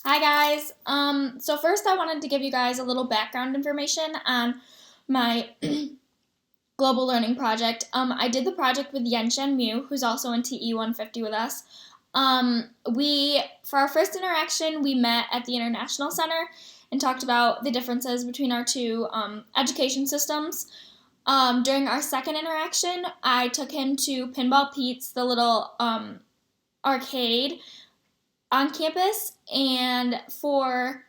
Hi guys. So first I wanted to give you guys a little background information on my global learning project. I did the project with Yenshen Mu, who's also in TE 150 with us. We for our first interaction, we met at the International Center and talked about the differences between our two education systems. During our second interaction, I took him to Pinball Pete's, the little arcade on campus, and for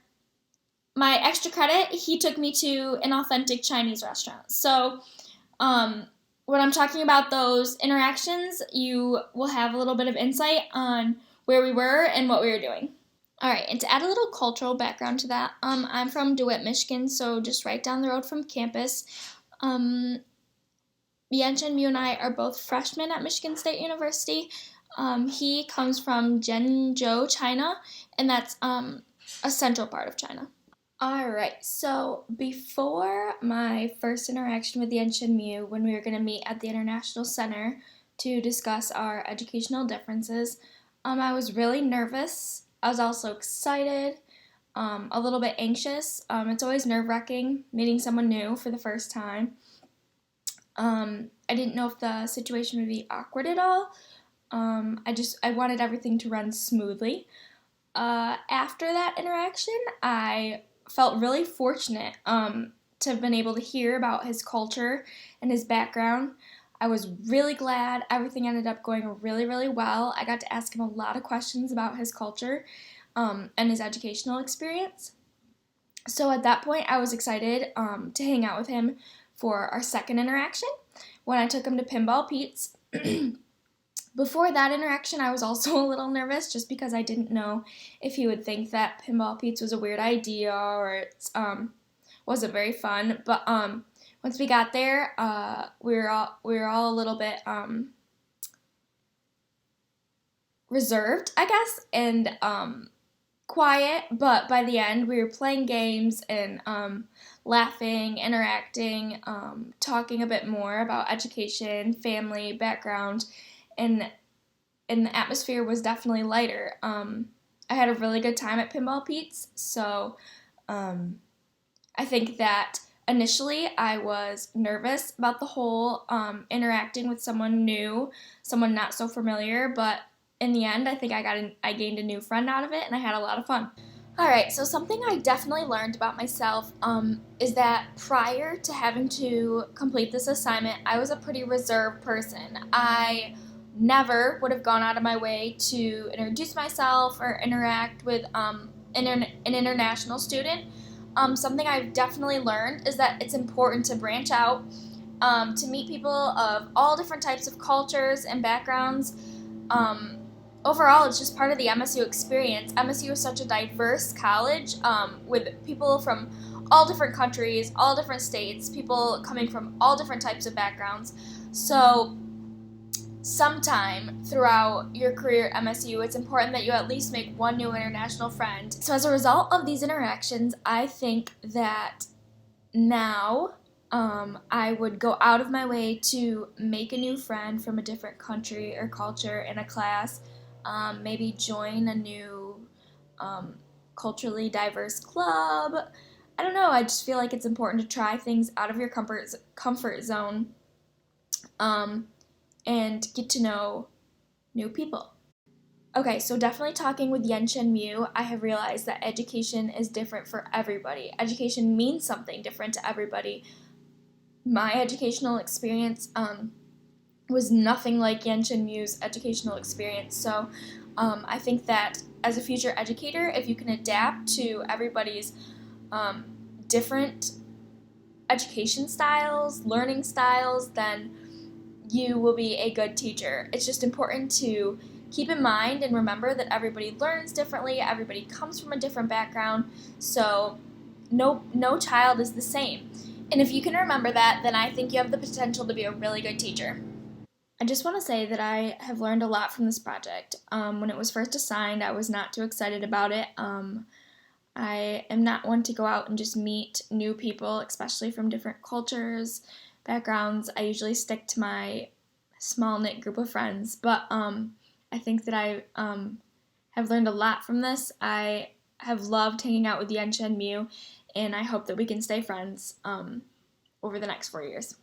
my extra credit, he took me to an authentic Chinese restaurant. So, when I'm talking about those interactions, you will have a little bit of insight on where we were and what we were doing. All right, and to add a little cultural background to that, I'm from DeWitt, Michigan, so just right down the road from campus. Um, Bianchen, you and I are both freshmen at Michigan State University. He comes from Zhengzhou, China, and that's a central part of China. All right, so before my first interaction with Yenshin Mu, when we were going to meet at the International Center to discuss our educational differences, I was really nervous. I was also excited, a little bit anxious. It's always nerve-wracking meeting someone new for the first time. I didn't know if the situation would be awkward at all. I wanted everything to run smoothly. After that interaction, I felt really fortunate to have been able to hear about his culture and his background. I was really glad everything ended up going really, really well. I got to ask him a lot of questions about his culture and his educational experience. So at that point, I was excited to hang out with him for our second interaction when I took him to Pinball Pete's. Before that interaction, I was also a little nervous just because I didn't know if he would think that Pinball Pete's was a weird idea or it wasn't very fun. But once we got there, we were all a little bit reserved, I guess, and quiet. But by the end, we were playing games and laughing, interacting, talking a bit more about education, family, background, and the atmosphere was definitely lighter. I had a really good time at Pinball Pete's, so I think that initially I was nervous about the whole interacting with someone new, someone not so familiar, but in the end, I think I gained a new friend out of it, and I had a lot of fun. All right, so something I definitely learned about myself is that prior to having to complete this assignment, I was a pretty reserved person. I never would have gone out of my way to introduce myself or interact with an international student. Something I've definitely learned is that it's important to branch out, to meet people of all different types of cultures and backgrounds. Um, Overall, it's just part of the MSU experience. MSU is such a diverse college with people from all different countries, all different states, people coming from all different types of backgrounds. So sometime throughout your career at MSU, it's important that you at least make one new international friend. So as a result of these interactions, I think that now I would go out of my way to make a new friend from a different country or culture in a class, maybe join a new culturally diverse club. I don't know, I just feel like it's important to try things out of your comfort zone um, and get to know new people. Okay, so definitely talking with Yenshin Mu, I have realized that education is different for everybody. Education means something different to everybody. My educational experience was nothing like Yenshin Mu's educational experience. So I think that as a future educator, if you can adapt to everybody's um, different education styles, learning styles, then you will be a good teacher. It's just important to keep in mind and remember that everybody learns differently, everybody comes from a different background, so no child is the same. And if you can remember that, then I think you have the potential to be a really good teacher. I just want to say that I have learned a lot from this project. When it was first assigned, I was not too excited about it. I am not one to go out and just meet new people, especially from different cultures, backgrounds. I usually stick to my small knit group of friends, but I think that I have learned a lot from this. I have loved hanging out with Yensha and Mew, and I hope that we can stay friends over the next 4 years.